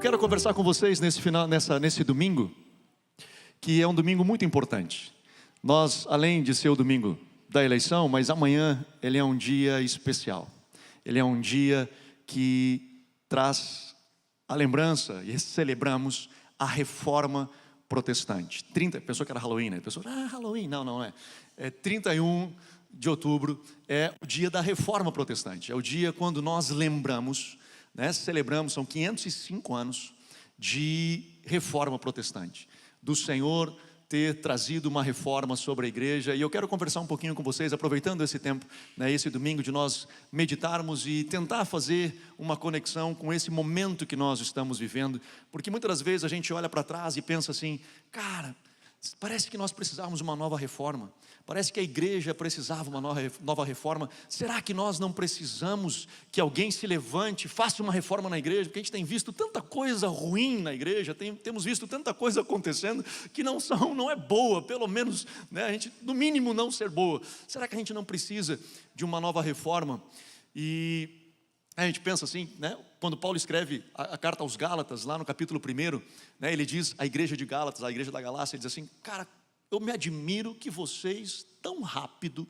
Eu quero conversar com vocês nesse domingo, que é um domingo muito importante. Nós, além de ser o domingo da eleição, mas amanhã ele é um dia especial. Ele é um dia que traz a lembrança e celebramos a Reforma Protestante. Pensou que era Halloween, né? Pensou, Halloween, não é. É 31 de outubro, é o dia da Reforma Protestante. É o dia quando nós lembramos, celebramos, são 505 anos de Reforma Protestante, do Senhor ter trazido uma reforma sobre a igreja. E eu quero conversar um pouquinho com vocês, aproveitando esse tempo, esse domingo, de nós meditarmos e tentar fazer uma conexão com esse momento que nós estamos vivendo, porque muitas das vezes a gente olha para trás e pensa assim, cara, parece que nós precisávamos de uma nova reforma, parece que a igreja precisava de uma nova reforma. Será que nós não precisamos que alguém se levante, faça uma reforma na igreja? Porque a gente tem visto tanta coisa ruim na igreja, temos visto tanta coisa acontecendo que não é boa, pelo menos, a gente, no mínimo, não ser boa. Será que a gente não precisa de uma nova reforma? E a gente pensa assim, quando Paulo escreve a carta aos Gálatas, lá no capítulo 1, ele diz à igreja de Gálatas, à igreja da Galácia, ele diz assim, cara, eu me admiro que vocês tão rápido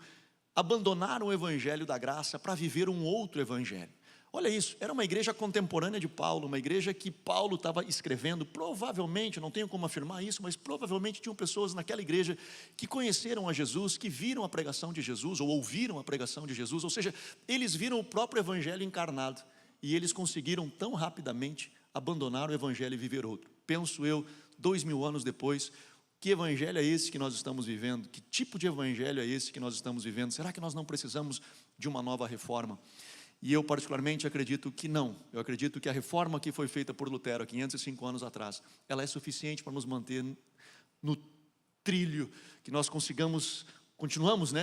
abandonaram o evangelho da graça para viver um outro evangelho. Olha isso, era uma igreja contemporânea de Paulo, uma igreja que Paulo estava escrevendo, provavelmente, não tenho como afirmar isso, mas provavelmente tinham pessoas naquela igreja que conheceram a Jesus, que viram a pregação de Jesus, ou ouviram a pregação de Jesus, ou seja, eles viram o próprio evangelho encarnado, e eles conseguiram tão rapidamente abandonar o evangelho e viver outro. Penso eu, 2000 anos depois, que evangelho é esse que nós estamos vivendo? Que tipo de evangelho é esse que nós estamos vivendo? Será que nós não precisamos de uma nova reforma? E eu particularmente acredito que não. Eu acredito que a reforma que foi feita por Lutero há 505 anos atrás, ela é suficiente para nos manter no trilho, que nós continuamos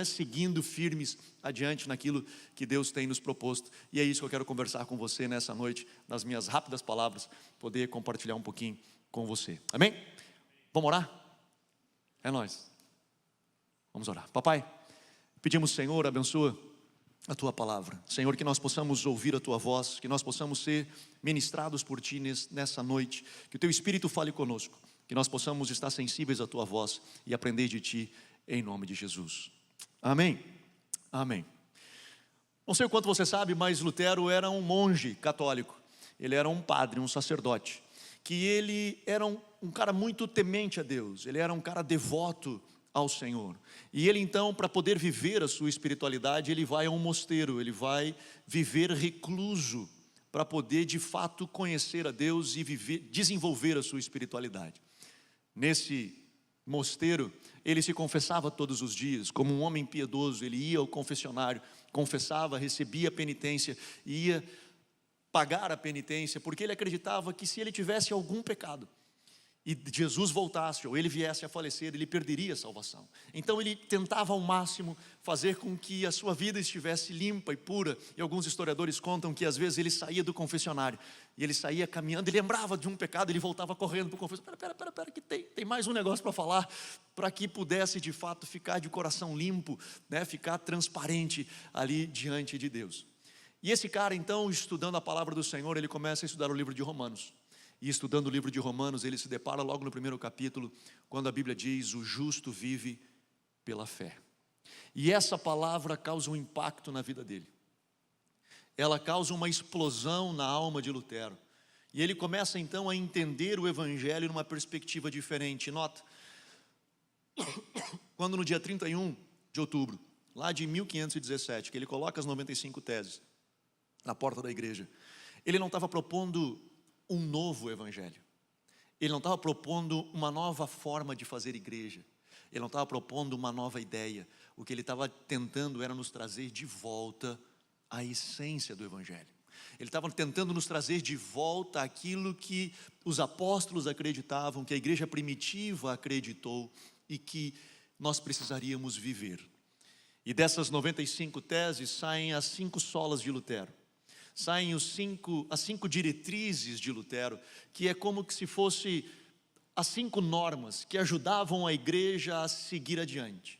seguindo firmes adiante naquilo que Deus tem nos proposto. E é isso que eu quero conversar com você nessa noite, nas minhas rápidas palavras, poder compartilhar um pouquinho com você. Amém? Vamos orar? É nóis. Vamos orar. Papai, pedimos, Senhor, abençoa a Tua palavra. Senhor, que nós possamos ouvir a Tua voz, que nós possamos ser ministrados por Ti nessa noite, que o Teu Espírito fale conosco, que nós possamos estar sensíveis à Tua voz e aprender de Ti, em nome de Jesus. Amém. Amém. Não sei o quanto você sabe, mas Lutero era um monge católico. Ele era um padre, um sacerdote, que ele era um cara muito temente a Deus, ele era um cara devoto ao Senhor. E ele então, para poder viver a sua espiritualidade, ele vai a um mosteiro, ele vai viver recluso, para poder de fato conhecer a Deus e desenvolver a sua espiritualidade. Nesse mosteiro, ele se confessava todos os dias, como um homem piedoso, ele ia ao confessionário, confessava, recebia a penitência, ia pagar a penitência, porque ele acreditava que se ele tivesse algum pecado, e Jesus voltasse, ou ele viesse a falecer, ele perderia a salvação. Então ele tentava ao máximo fazer com que a sua vida estivesse limpa e pura. E alguns historiadores contam que às vezes ele saía do confessionário, e ele saía caminhando, e lembrava de um pecado, ele voltava correndo para o confessionário. Pera, que tem mais um negócio para falar, para que pudesse de fato ficar de coração limpo, ficar transparente ali diante de Deus. E esse cara então, estudando a palavra do Senhor, ele começa a estudar o livro de Romanos. E estudando o livro de Romanos, ele se depara logo no primeiro capítulo, quando a Bíblia diz, o justo vive pela fé. E essa palavra causa um impacto na vida dele. Ela causa uma explosão na alma de Lutero. E ele começa então a entender o evangelho numa perspectiva diferente. Nota, quando no dia 31 de outubro, lá de 1517, que ele coloca as 95 teses na porta da igreja, ele não estava propondo um novo evangelho, ele não estava propondo uma nova forma de fazer igreja, ele não estava propondo uma nova ideia. O que ele estava tentando era nos trazer de volta a essência do evangelho. Ele estava tentando nos trazer de volta aquilo que os apóstolos acreditavam, que a igreja primitiva acreditou e que nós precisaríamos viver. E dessas 95 teses saem as 5 solas de Lutero. Saem as 5 diretrizes de Lutero, que é como que se fosse as 5 normas que ajudavam a igreja a seguir adiante.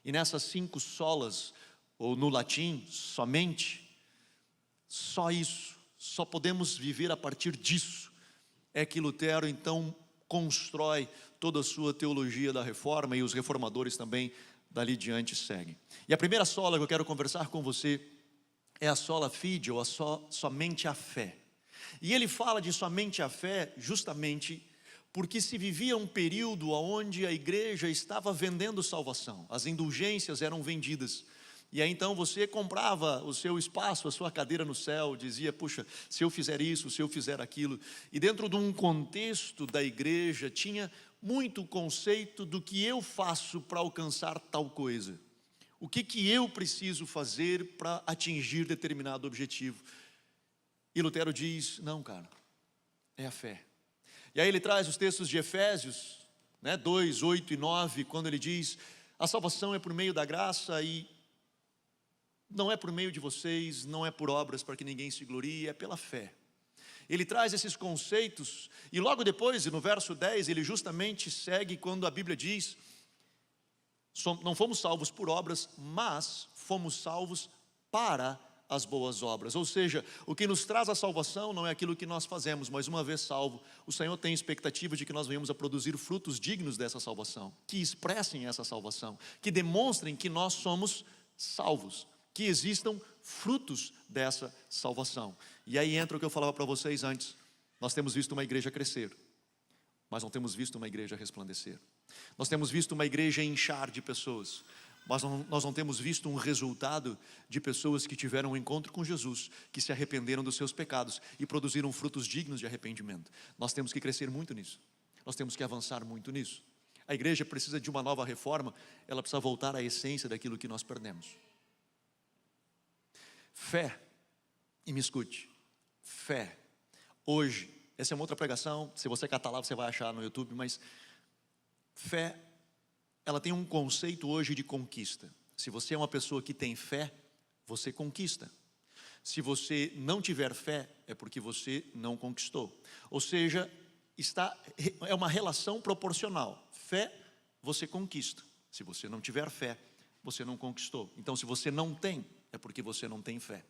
E nessas 5 solas, ou no latim, somente, só isso, só podemos viver a partir disso. é que Lutero então constrói toda a sua teologia da reforma, e os reformadores também dali diante seguem. E a primeira sola que eu quero conversar com você é a sola fide, ou somente a fé. E ele fala de somente a fé justamente porque se vivia um período onde a igreja estava vendendo salvação, as indulgências eram vendidas. E aí então você comprava o seu espaço, a sua cadeira no céu, dizia, puxa, se eu fizer isso, se eu fizer aquilo. E dentro de um contexto da igreja tinha muito conceito do que eu faço para alcançar tal coisa. O que eu preciso fazer para atingir determinado objetivo? E Lutero diz, não, cara, é a fé. E aí ele traz os textos de Efésios, 2, 8 e 9, quando ele diz, a salvação é por meio da graça e não é por meio de vocês, não é por obras para que ninguém se glorie, é pela fé. Ele traz esses conceitos e logo depois, no verso 10, ele justamente segue quando a Bíblia diz, não fomos salvos por obras, mas fomos salvos para as boas obras. Ou seja, o que nos traz a salvação não é aquilo que nós fazemos, mas uma vez salvo, o Senhor tem expectativa de que nós venhamos a produzir frutos dignos dessa salvação, que expressem essa salvação, que demonstrem que nós somos salvos, que existam frutos dessa salvação. E aí entra o que eu falava para vocês antes, nós temos visto uma igreja crescer, mas não temos visto uma igreja resplandecer. Nós temos visto uma igreja inchar de pessoas, mas nós não temos visto um resultado de pessoas que tiveram um encontro com Jesus, que se arrependeram dos seus pecados e produziram frutos dignos de arrependimento. Nós temos que crescer muito nisso, nós temos que avançar muito nisso. A igreja precisa de uma nova reforma, ela precisa voltar à essência daquilo que nós perdemos. Fé, e me escute, fé, hoje, essa é uma outra pregação, se você catar lá você vai achar no YouTube, mas fé, ela tem um conceito hoje de conquista. Se você é uma pessoa que tem fé, você conquista. Se você não tiver fé, é porque você não conquistou. Ou seja, é uma relação proporcional. Fé, você conquista. Se você não tiver fé, você não conquistou. Então, se você não tem, é porque você não tem fé.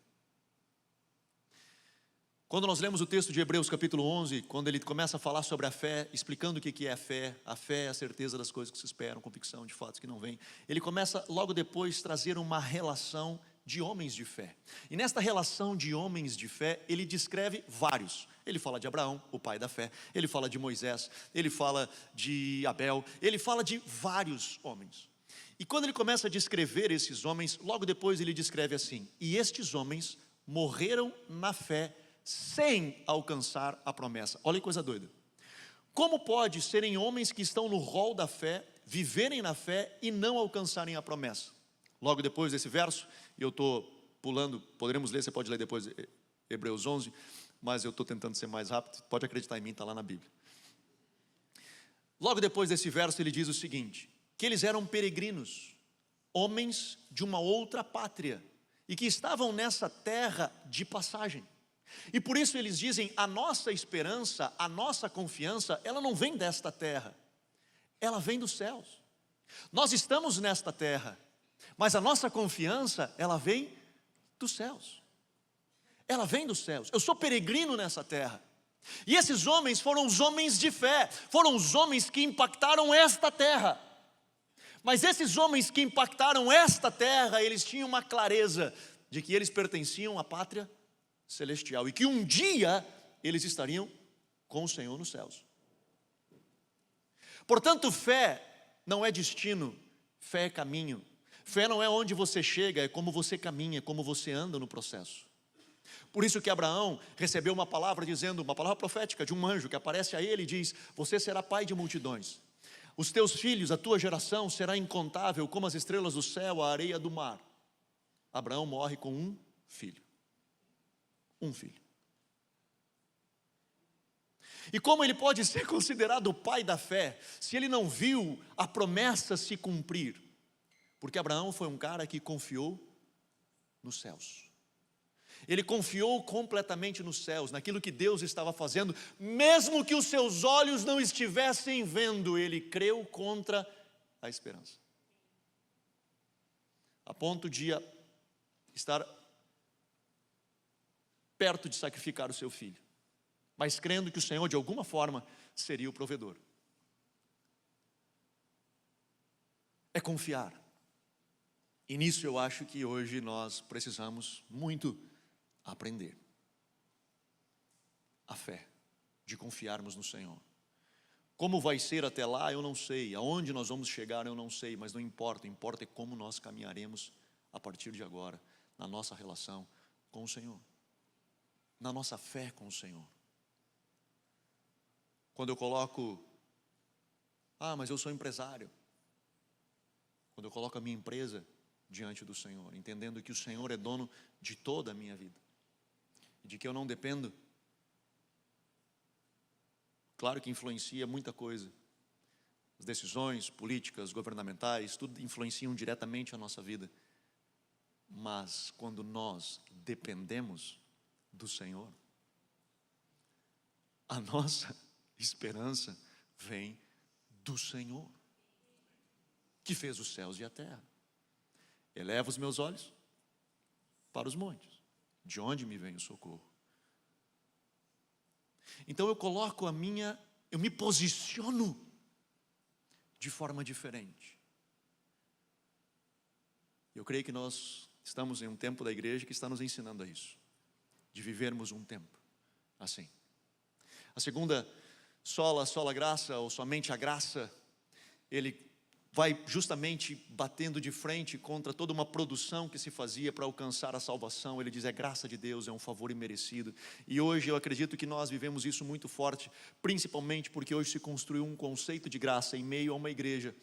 Quando nós lemos o texto de Hebreus capítulo 11, quando ele começa a falar sobre a fé, explicando o que é a fé é a certeza das coisas que se esperam, convicção de fatos que não vêm, ele começa logo depois a trazer uma relação de homens de fé. E nesta relação de homens de fé, ele descreve vários. Ele fala de Abraão, o pai da fé, ele fala de Moisés, ele fala de Abel, ele fala de vários homens. E quando ele começa a descrever esses homens, logo depois ele descreve assim, e estes homens morreram na fé, sem alcançar a promessa. Olha que coisa doida. Como pode serem homens que estão no rol da fé, viverem na fé e não alcançarem a promessa? Logo depois desse verso, e eu estou pulando, poderemos ler, você pode ler depois Hebreus 11, mas eu estou tentando ser mais rápido, pode acreditar em mim, está lá na Bíblia. Logo depois desse verso ele diz o seguinte, que eles eram peregrinos, homens de uma outra pátria, e que estavam nessa terra de passagem. E por isso eles dizem, a nossa esperança, a nossa confiança, ela não vem desta terra, ela vem dos céus. Nós estamos nesta terra, mas a nossa confiança, ela vem dos céus. Ela vem dos céus. Eu sou peregrino nessa terra. E esses homens foram os homens de fé, foram os homens que impactaram esta terra. Mas esses homens que impactaram esta terra, eles tinham uma clareza de que eles pertenciam à pátria celestial e que um dia eles estariam com o Senhor nos céus. Portanto, fé não é destino, fé é caminho. Fé não é onde você chega, é como você caminha, como você anda no processo. Por isso que Abraão recebeu uma palavra dizendo, uma palavra profética de um anjo que aparece a ele e diz, você será pai de multidões. Os teus filhos, a tua geração será incontável como as estrelas do céu, a areia do mar. Abraão morre com um filho. Um filho. E como ele pode ser considerado o pai da fé, se ele não viu a promessa se cumprir? Porque Abraão foi um cara que confiou nos céus. Ele confiou completamente nos céus, naquilo que Deus estava fazendo, mesmo que os seus olhos não estivessem vendo, ele creu contra a esperança. A ponto de estar perto de sacrificar o seu filho. mas crendo que o Senhor de alguma forma seria o provedor. É confiar. E nisso eu acho que hoje nós precisamos muito aprender. A fé, de confiarmos no Senhor. Como vai ser até lá, eu não sei. Aonde nós vamos chegar, eu não sei. Mas não importa, importa é como nós caminharemos a partir de agora, na nossa relação com o Senhor, na nossa fé com o Senhor. Quando eu coloco, mas eu sou empresário. Quando eu coloco a minha empresa diante do Senhor, entendendo que o Senhor é dono de toda a minha vida, e de que eu não dependo. Claro que influencia muita coisa. As decisões políticas, governamentais, tudo influenciam diretamente a nossa vida. Mas quando nós dependemos do Senhor, a nossa esperança vem do Senhor, que fez os céus e a terra. Eleva os meus olhos para os montes, de onde me vem o socorro? Então eu me posiciono de forma diferente. Eu creio que nós estamos em um tempo da igreja que está nos ensinando a isso, de vivermos um tempo assim. A segunda, sola graça, ou somente a graça, ele vai justamente batendo de frente contra toda uma produção que se fazia para alcançar a salvação. Ele diz, é graça de Deus, é um favor imerecido. E hoje eu acredito que nós vivemos isso muito forte, principalmente porque hoje se construiu um conceito de graça em meio a uma igreja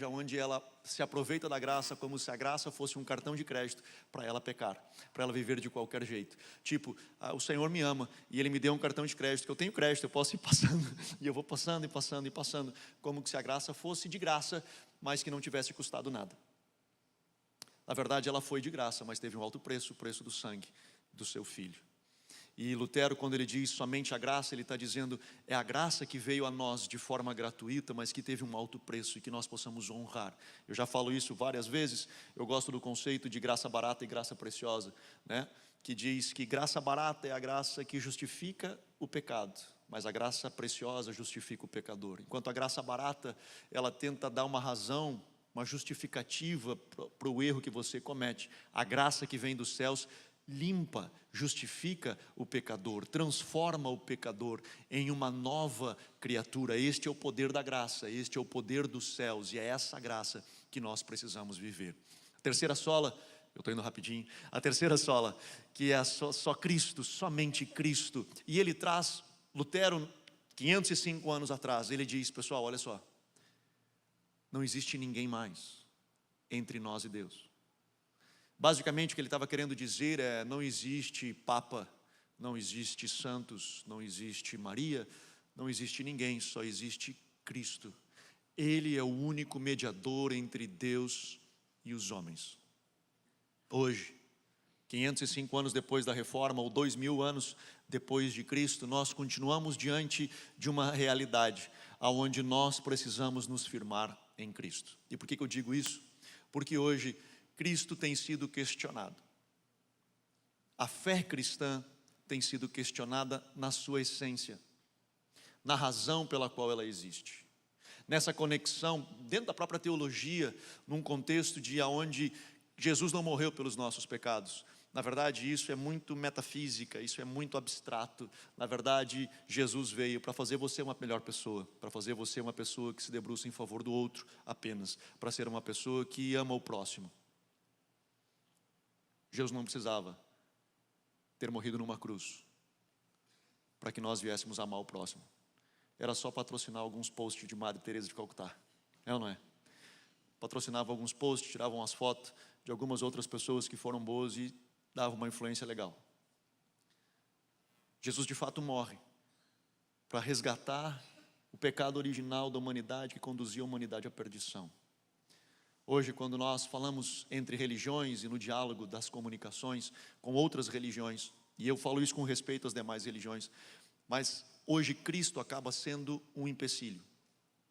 onde ela se aproveita da graça como se a graça fosse um cartão de crédito para ela pecar, para ela viver de qualquer jeito. Tipo, o Senhor me ama e Ele me deu um cartão de crédito, que eu tenho crédito, eu posso ir passando, e eu vou passando e passando e passando, como se a graça fosse de graça, mas que não tivesse custado nada. Na verdade, ela foi de graça, mas teve um alto preço, o preço do sangue do seu filho. E Lutero, quando ele diz somente a graça, ele está dizendo, é a graça que veio a nós de forma gratuita, mas que teve um alto preço e que nós possamos honrar. Eu já falo isso várias vezes, eu gosto do conceito de graça barata e graça preciosa, né? Que diz que graça barata é a graça que justifica o pecado, mas a graça preciosa justifica o pecador. Enquanto a graça barata, ela tenta dar uma razão, uma justificativa para o erro que você comete. A graça que vem dos céus limpa, justifica o pecador, transforma o pecador em uma nova criatura. Este é o poder da graça, este é o poder dos céus, e é essa graça que nós precisamos viver. A terceira sola, eu estou indo rapidinho, a terceira sola, que é só Cristo, somente Cristo. E ele traz, Lutero, 505 anos atrás, ele diz, pessoal, olha só, não existe ninguém mais entre nós e Deus. Basicamente o que ele estava querendo dizer é, não existe Papa, não existe santos, não existe Maria, não existe ninguém, só existe Cristo. Ele é o único mediador entre Deus e os homens. Hoje, 505 anos depois da reforma, ou 2000 anos depois de Cristo, nós continuamos diante de uma realidade, onde nós precisamos nos firmar em Cristo. E por que eu digo isso? Porque hoje Cristo tem sido questionado. A fé cristã tem sido questionada na sua essência, na razão pela qual ela existe. Nessa conexão, dentro da própria teologia, num contexto de onde Jesus não morreu pelos nossos pecados. Na verdade, isso é muito metafísica, isso é muito abstrato. Na verdade, Jesus veio para fazer você uma melhor pessoa, para fazer você uma pessoa que se debruça em favor do outro apenas, para ser uma pessoa que ama o próximo. Jesus não precisava ter morrido numa cruz para que nós viéssemos amar o próximo. Era só patrocinar alguns posts de Madre Teresa de Calcutá. É ou não é? Patrocinava alguns posts, tiravam as fotos de algumas outras pessoas que foram boas e dava uma influência legal. Jesus de fato morre para resgatar o pecado original da humanidade que conduzia a humanidade à perdição. Hoje, quando nós falamos entre religiões e no diálogo das comunicações com outras religiões, e eu falo isso com respeito às demais religiões, mas hoje Cristo acaba sendo um empecilho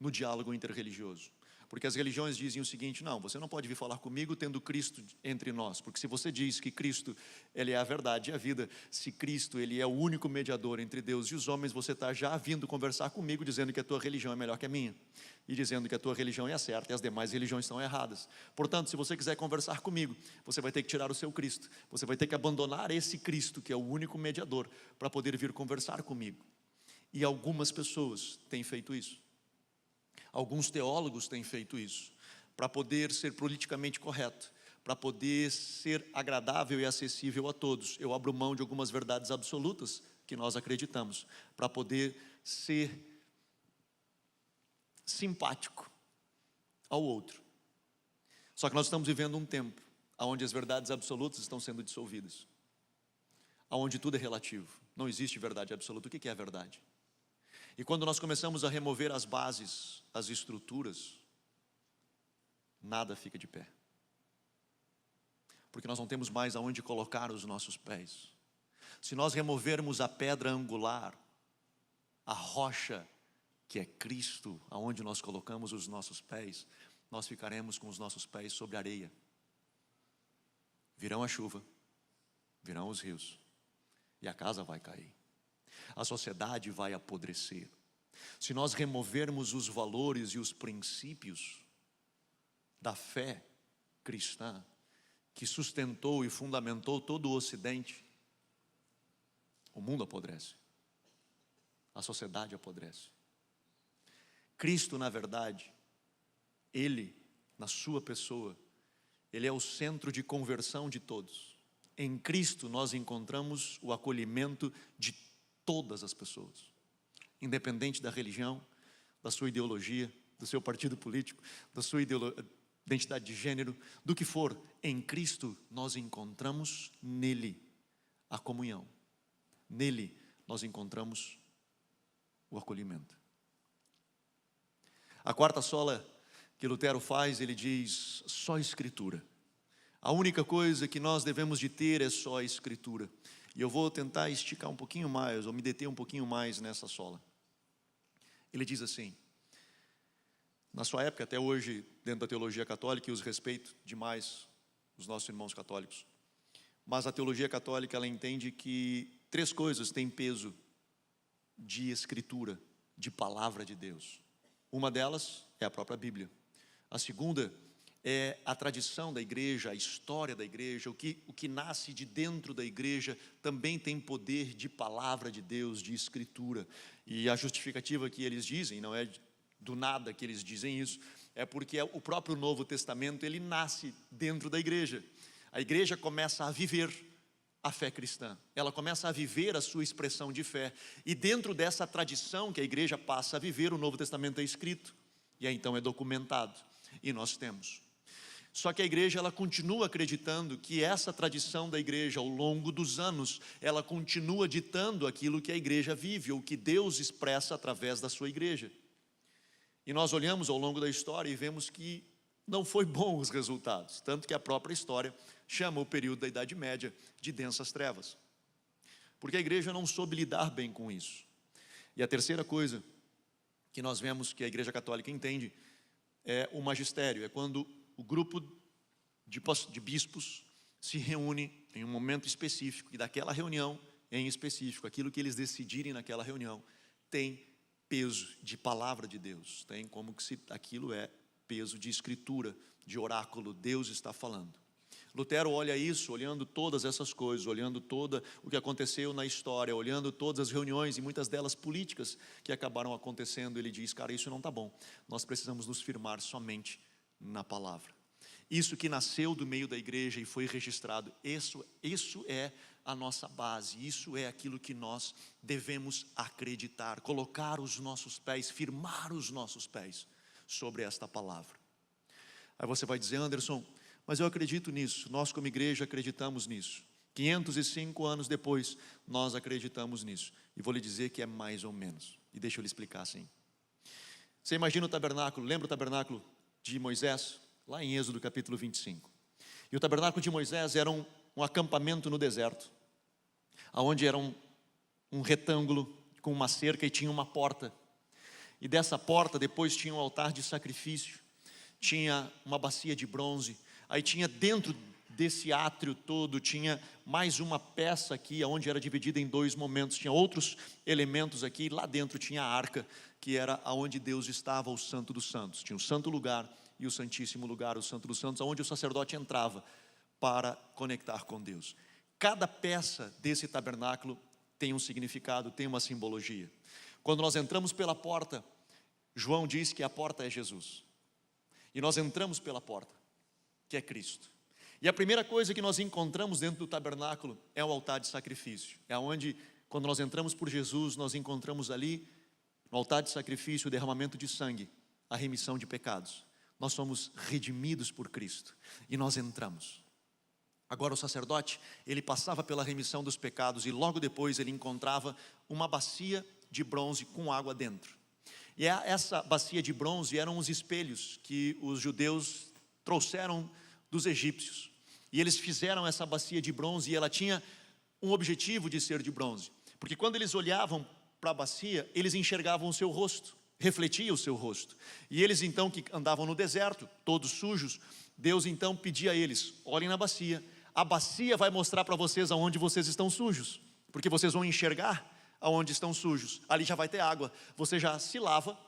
no diálogo interreligioso. Porque as religiões dizem o seguinte: não, você não pode vir falar comigo tendo Cristo entre nós, porque se você diz que Cristo, Ele é a verdade e a vida, se Cristo, Ele é o único mediador entre Deus e os homens, você está já vindo conversar comigo dizendo que a tua religião é melhor que a minha, e dizendo que a tua religião é a certa e as demais religiões estão erradas. Portanto, se você quiser conversar comigo, você vai ter que tirar o seu Cristo, você vai ter que abandonar esse Cristo, que é o único mediador, para poder vir conversar comigo. E algumas pessoas têm feito isso. Alguns teólogos têm feito isso, para poder ser politicamente correto, para poder ser agradável e acessível a todos. Eu abro mão de algumas verdades absolutas que nós acreditamos, para poder ser simpático ao outro. Só que nós estamos vivendo um tempo onde as verdades absolutas estão sendo dissolvidas, onde tudo é relativo, não existe verdade absoluta. O que é a verdade? E quando nós começamos a remover as bases, as estruturas, nada fica de pé. Porque nós não temos mais aonde colocar os nossos pés. Se nós removermos a pedra angular, a rocha que é Cristo, aonde nós colocamos os nossos pés, nós ficaremos com os nossos pés sobre a areia. Virão a chuva, virão os rios, e a casa vai cair. A sociedade vai apodrecer. Se nós removermos os valores e os princípios da fé cristã, que sustentou e fundamentou todo o Ocidente, o mundo apodrece, a sociedade apodrece. Cristo, na verdade, Ele, na sua pessoa, Ele é o centro de conversão de todos. Em Cristo nós encontramos o acolhimento de todas as pessoas, independente da religião, da sua ideologia, do seu partido político, da sua identidade de gênero, do que for. Em Cristo nós encontramos nele a comunhão, nele nós encontramos o acolhimento. A quarta sola que Lutero faz, ele diz: só a Escritura. A única coisa que nós devemos de ter é só a Escritura. E eu vou tentar esticar um pouquinho mais, ou me deter um pouquinho mais nessa sola. Ele diz assim: na sua época, até hoje, dentro da teologia católica, e os respeito demais, os nossos irmãos católicos, mas a teologia católica, ela entende que 3 coisas têm peso de Escritura, de palavra de Deus. Uma delas é a própria Bíblia. A segunda é a tradição da igreja, a história da igreja, o que nasce de dentro da igreja também tem poder de palavra de Deus, de Escritura. E a justificativa que eles dizem, não é do nada que eles dizem isso, é porque o próprio Novo Testamento, ele nasce dentro da igreja. A igreja começa a viver a fé cristã, ela começa a viver a sua expressão de fé, e dentro dessa tradição que a igreja passa a viver, o Novo Testamento é escrito, e aí então é documentado, e nós temos. Só que a igreja, ela continua acreditando que essa tradição da igreja, ao longo dos anos, ela continua ditando aquilo que a igreja vive, ou que Deus expressa através da sua igreja. E nós olhamos ao longo da história e vemos que não foi bom os resultados, tanto que a própria história chama o período da Idade Média de densas trevas, porque a igreja não soube lidar bem com isso. E a terceira coisa que nós vemos que a igreja católica entende é o magistério, é quando o grupo de bispos se reúne em um momento específico, e daquela reunião em específico, aquilo que eles decidirem naquela reunião, tem peso de palavra de Deus, tem como que se aquilo é peso de escritura, de oráculo, Deus está falando. Lutero olha isso, olhando todas essas coisas, olhando todo o que aconteceu na história, olhando todas as reuniões, e muitas delas políticas, que acabaram acontecendo. Ele diz: cara, isso não está bom, nós precisamos nos firmar somente na palavra. Isso que nasceu do meio da igreja e foi registrado, isso é a nossa base, isso é aquilo que nós devemos acreditar, colocar os nossos pés, firmar os nossos pés sobre esta palavra. Aí você vai dizer: Anderson, mas eu acredito nisso, nós como igreja acreditamos nisso. 505 anos depois, nós acreditamos nisso. E vou lhe dizer que é mais ou menos. E deixa eu lhe explicar assim. Você imagina o tabernáculo, lembra o tabernáculo de Moisés? Lá em Êxodo capítulo 25. E o tabernáculo de Moisés era um acampamento no deserto, onde era um retângulo com uma cerca e tinha uma porta. E dessa porta depois tinha um altar de sacrifício. tinha uma bacia de bronze, aí tinha dentro desse átrio todo, tinha mais uma peça aqui, onde era dividida em 2 momentos, tinha outros elementos aqui, lá dentro tinha a arca, que era onde Deus estava, o Santo dos Santos. Tinha o Santo Lugar e o Santíssimo Lugar, o Santo dos Santos, onde o sacerdote entrava para conectar com Deus. Cada peça desse tabernáculo tem um significado, tem uma simbologia. Quando nós entramos pela porta, João diz que a porta é Jesus, e nós entramos pela porta, que é Cristo. E a primeira coisa que nós encontramos dentro do tabernáculo é o altar de sacrifício. É onde, quando nós entramos por Jesus, nós encontramos ali, no altar de sacrifício, o derramamento de sangue, a remissão de pecados. Nós somos redimidos por Cristo e nós entramos. Agora o sacerdote, ele passava pela remissão dos pecados e logo depois ele encontrava uma bacia de bronze com água dentro. E essa bacia de bronze eram os espelhos que os judeus trouxeram dos egípcios. E eles fizeram essa bacia de bronze e ela tinha um objetivo de ser de bronze. Porque quando eles olhavam para a bacia, eles enxergavam o seu rosto, refletia o seu rosto. E eles então que andavam no deserto, todos sujos, Deus então pedia a eles, olhem na bacia, a bacia vai mostrar para vocês aonde vocês estão sujos, porque vocês vão enxergar aonde estão sujos, ali já vai ter água, você já se lava,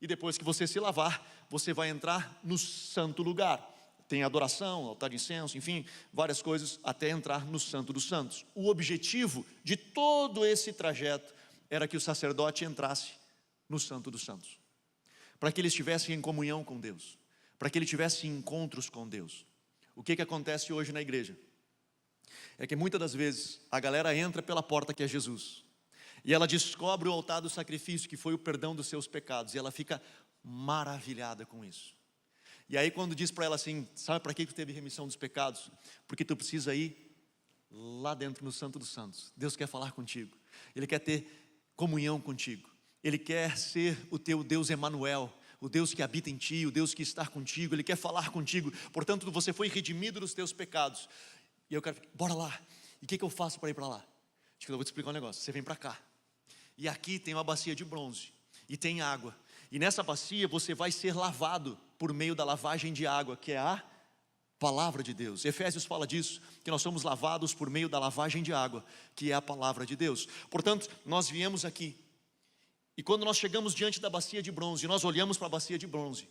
e depois que você se lavar, você vai entrar no santo lugar. Tem adoração, altar de incenso, enfim, várias coisas, até entrar no Santo dos Santos. O objetivo de todo esse trajeto era que o sacerdote entrasse no Santo dos Santos, para que ele estivesse em comunhão com Deus, para que ele tivesse encontros com Deus. O que acontece hoje na igreja? É que muitas das vezes a galera entra pela porta que é Jesus, e ela descobre o altar do sacrifício, que foi o perdão dos seus pecados, e ela fica maravilhada com isso. E aí quando diz para ela assim, sabe para que tu teve remissão dos pecados? Porque tu precisa ir lá dentro no Santo dos Santos. Deus quer falar contigo, Ele quer ter comunhão contigo, Ele quer ser o teu Deus Emanuel, o Deus que habita em ti, o Deus que está contigo, Ele quer falar contigo. Portanto, você foi redimido dos teus pecados. E eu quero, bora lá. E o que eu faço para ir para lá? Eu vou te explicar um negócio, você vem para cá, e aqui tem uma bacia de bronze, e tem água, e nessa bacia você vai ser lavado por meio da lavagem de água, que é a palavra de Deus. Efésios fala disso, que nós somos lavados por meio da lavagem de água, que é a palavra de Deus. Portanto, nós viemos aqui, e quando nós chegamos diante da bacia de bronze, nós olhamos para a bacia de bronze,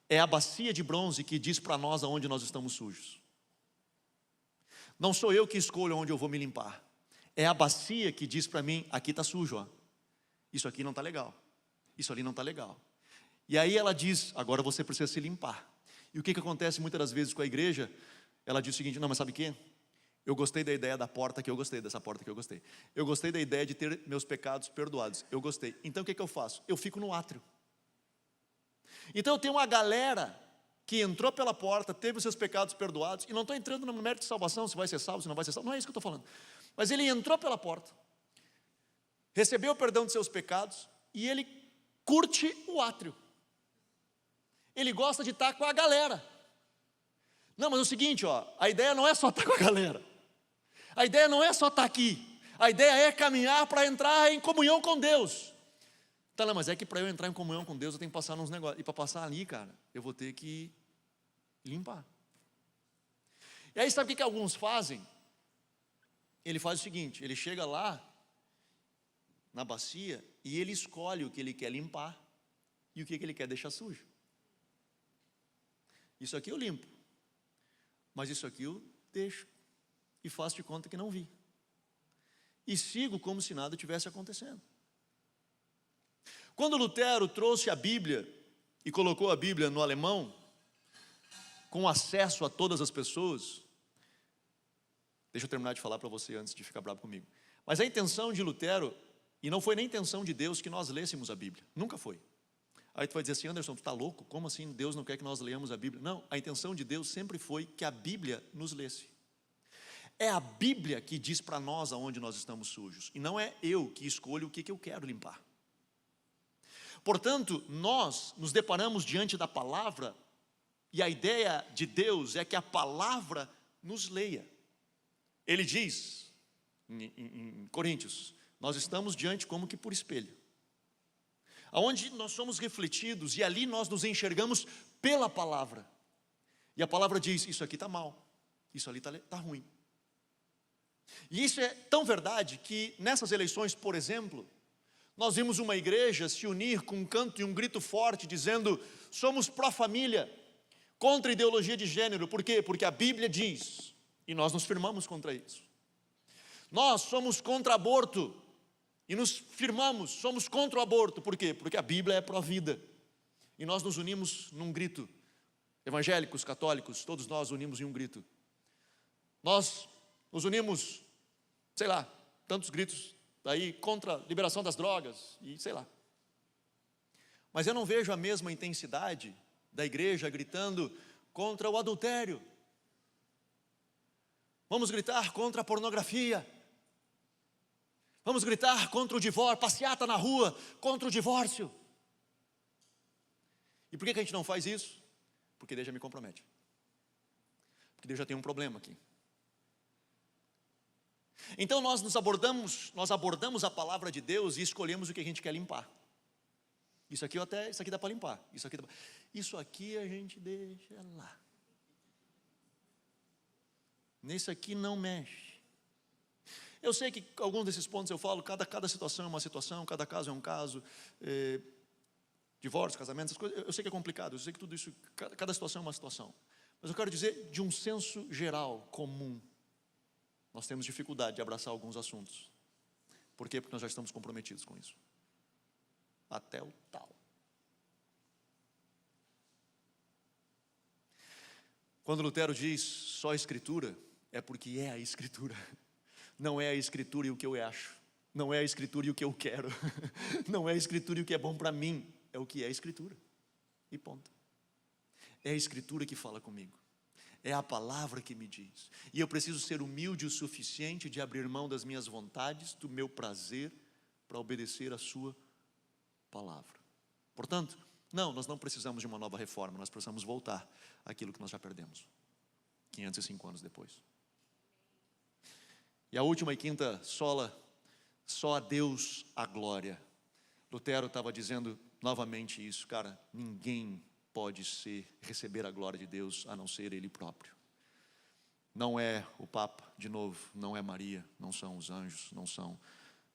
é a bacia de bronze que diz para nós aonde nós estamos sujos. Não sou eu que escolho onde eu vou me limpar, é a bacia que diz para mim, aqui está sujo, ó. Isso aqui não está legal, isso ali não está legal. E aí ela diz, agora você precisa se limpar. E o que acontece muitas das vezes com a igreja? Ela diz o seguinte, não, mas sabe o quê? Eu gostei da ideia da porta, que eu gostei, dessa porta que eu gostei. Eu gostei da ideia de ter meus pecados perdoados, eu gostei. Então o que eu faço? Eu fico no átrio. Então eu tenho uma galera que entrou pela porta, teve os seus pecados perdoados, e não estou entrando no mérito de salvação, se vai ser salvo, se não vai ser salvo, não é isso que eu estou falando. Mas ele entrou pela porta, recebeu o perdão de seus pecados, e ele curte o átrio. Ele gosta de estar com a galera. Não, mas é o seguinte, ó, a ideia não é só estar com a galera. A ideia não é só estar aqui. A ideia é caminhar para entrar em comunhão com Deus. Tá, não, mas é que para eu entrar em comunhão com Deus eu tenho que passar nos negócios. E para passar ali, cara, eu vou ter que limpar. E aí sabe o que alguns fazem? Ele faz o seguinte, ele chega lá na bacia e ele escolhe o que ele quer limpar e o que ele quer deixar sujo. Isso aqui eu limpo, mas isso aqui eu deixo e faço de conta que não vi. E sigo como se nada tivesse acontecendo. Quando Lutero trouxe a Bíblia e colocou a Bíblia no alemão, com acesso a todas as pessoas, deixa eu terminar de falar para você antes de ficar bravo comigo. Mas a intenção de Lutero, e não foi nem intenção de Deus que nós lêssemos a Bíblia, nunca foi. Aí tu vai dizer assim, Anderson, tu está louco? Como assim Deus não quer que nós leamos a Bíblia? Não, a intenção de Deus sempre foi que a Bíblia nos lesse. É a Bíblia que diz para nós aonde nós estamos sujos, e não é eu que escolho o que eu quero limpar. Portanto, nós nos deparamos diante da palavra, e a ideia de Deus é que a palavra nos leia. Ele diz, em Coríntios, nós estamos diante como que por espelho. aonde nós somos refletidos, e ali nós nos enxergamos pela palavra. E a palavra diz, isso aqui está mal, isso ali está ruim. E isso é tão verdade que nessas eleições, por exemplo, nós vimos uma igreja se unir com um canto e um grito forte, dizendo, somos pró-família, contra a ideologia de gênero. Por quê? Porque a Bíblia diz, e nós nos firmamos contra isso. Nós somos contra aborto, e nos firmamos, somos contra o aborto. Por quê? Porque a Bíblia é pró-vida. E nós nos unimos num grito. Evangélicos, católicos, todos nós unimos em um grito. Nós nos unimos, sei lá, tantos gritos aí contra a liberação das drogas, e sei lá. Mas eu não vejo a mesma intensidade da igreja gritando contra o adultério. Vamos gritar contra a pornografia. Vamos gritar contra o divórcio, passeata na rua, contra o divórcio. E por que a gente não faz isso? Porque Deus já me compromete. Porque Deus já tem um problema aqui. Então nós abordamos a palavra de Deus e escolhemos o que a gente quer limpar. Isso aqui dá para limpar. Isso aqui a gente deixa lá. Nesse aqui não mexe. Eu sei que alguns desses pontos eu falo, cada situação é uma situação, cada caso é um caso, divórcio, casamento, essas coisas, eu sei que é complicado, eu sei que tudo isso, cada situação é uma situação. Mas eu quero dizer, de um senso geral, comum, nós temos dificuldade de abraçar alguns assuntos. Por quê? Porque nós já estamos comprometidos com isso. Até o tal. Quando Lutero diz só a Escritura, é porque é a Escritura. Não é a Escritura e o que eu acho. Não é a Escritura e o que eu quero. Não é a Escritura e o que é bom para mim. É o que é a Escritura. E ponto. É a Escritura que fala comigo. É a palavra que me diz. E eu preciso ser humilde o suficiente de abrir mão das minhas vontades, do meu prazer, para obedecer a sua palavra. Portanto, nós não precisamos de uma nova reforma, nós precisamos voltar àquilo que nós já perdemos, 505 anos depois. E a última e quinta sola, só a Deus a glória. Lutero estava dizendo novamente isso, cara, ninguém pode receber a glória de Deus a não ser Ele próprio. Não é o Papa, de novo, não é Maria, não são os anjos, não são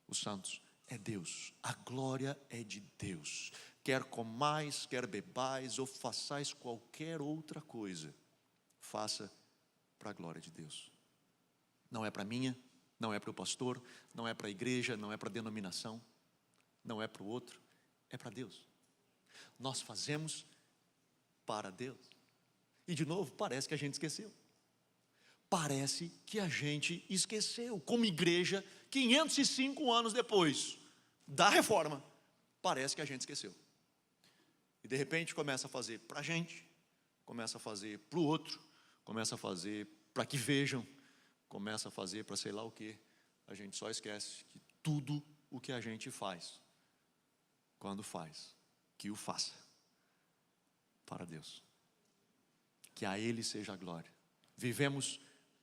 os santos, é Deus. A glória é de Deus. Quer comais, quer bebais ou façais qualquer outra coisa, faça para a glória de Deus. Não é para minha, não é para o pastor, não é para a igreja, não é para a denominação, não é para o outro, é para Deus. Nós fazemos para Deus. E de novo, parece que a gente esqueceu. Parece que a gente esqueceu. Como igreja, 505 anos depois da reforma, parece que a gente esqueceu. E de repente começa a fazer para a gente, começa a fazer para o outro, começa a fazer para que vejam, começa a fazer para sei lá o que. A gente só esquece que tudo o que a gente faz, quando faz, que o faça para Deus. Que a Ele seja a glória. Vivemos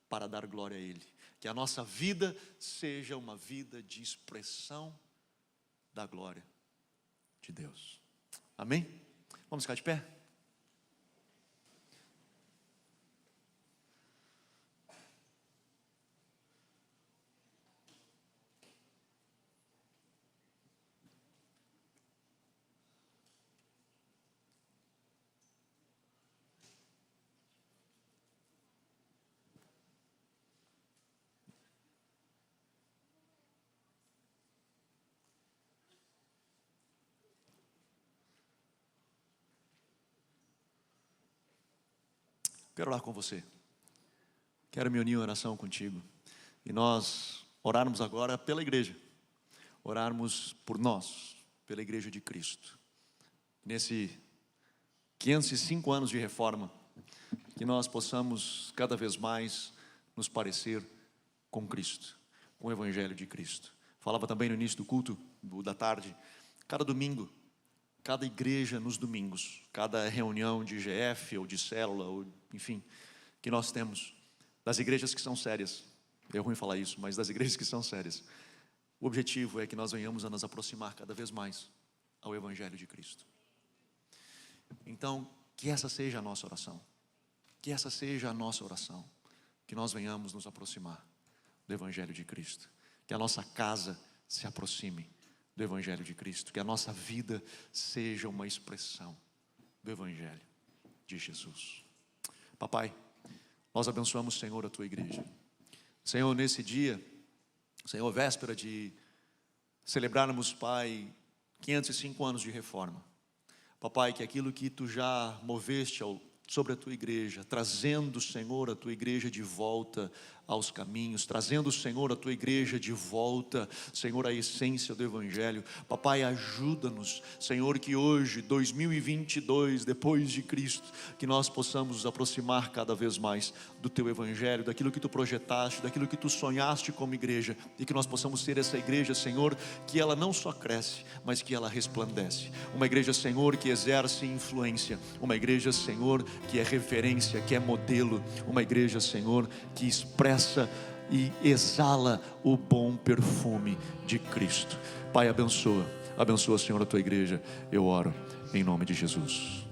para dar glória a Ele. Que a nossa vida seja uma vida de expressão da glória de Deus. Amém? Vamos ficar de pé? Quero orar com você. Quero me unir em oração contigo. E nós orarmos agora pela igreja. Orarmos por nós, pela igreja de Cristo. Nesse 505 anos de reforma, que nós possamos cada vez mais nos parecer com Cristo, com o Evangelho de Cristo. Falava também no início do culto, da tarde, cada domingo, cada igreja nos domingos, cada reunião de IGF ou de célula, ou, enfim, que nós temos, das igrejas que são sérias, é ruim falar isso, mas das igrejas que são sérias, o objetivo é que nós venhamos a nos aproximar cada vez mais ao Evangelho de Cristo. Então, que essa seja a nossa oração. Que essa seja a nossa oração. Que nós venhamos nos aproximar do Evangelho de Cristo. Que a nossa casa se aproxime do Evangelho de Cristo. Que a nossa vida seja uma expressão do Evangelho de Jesus. Papai, nós abençoamos, Senhor, a Tua igreja. Senhor, nesse dia, Senhor, véspera de celebrarmos, Pai, 505 anos de reforma. Papai, que aquilo que Tu já moveste sobre a Tua igreja, trazendo, Senhor, a Tua igreja de volta aos caminhos, trazendo, Senhor, a Tua igreja de volta, Senhor, à essência do Evangelho. Papai, ajuda-nos, Senhor, que hoje, 2022, depois de Cristo, que nós possamos nos aproximar cada vez mais do Teu Evangelho, daquilo que Tu projetaste, daquilo que Tu sonhaste como igreja, e que nós possamos ser essa igreja, Senhor, que ela não só cresce, mas que ela resplandece. Uma igreja, Senhor, que exerce influência, uma igreja, Senhor, que é referência, que é modelo, uma igreja, Senhor, que expressa e exala o bom perfume de Cristo. Pai, abençoa, Senhor, a Tua igreja, eu oro em nome de Jesus.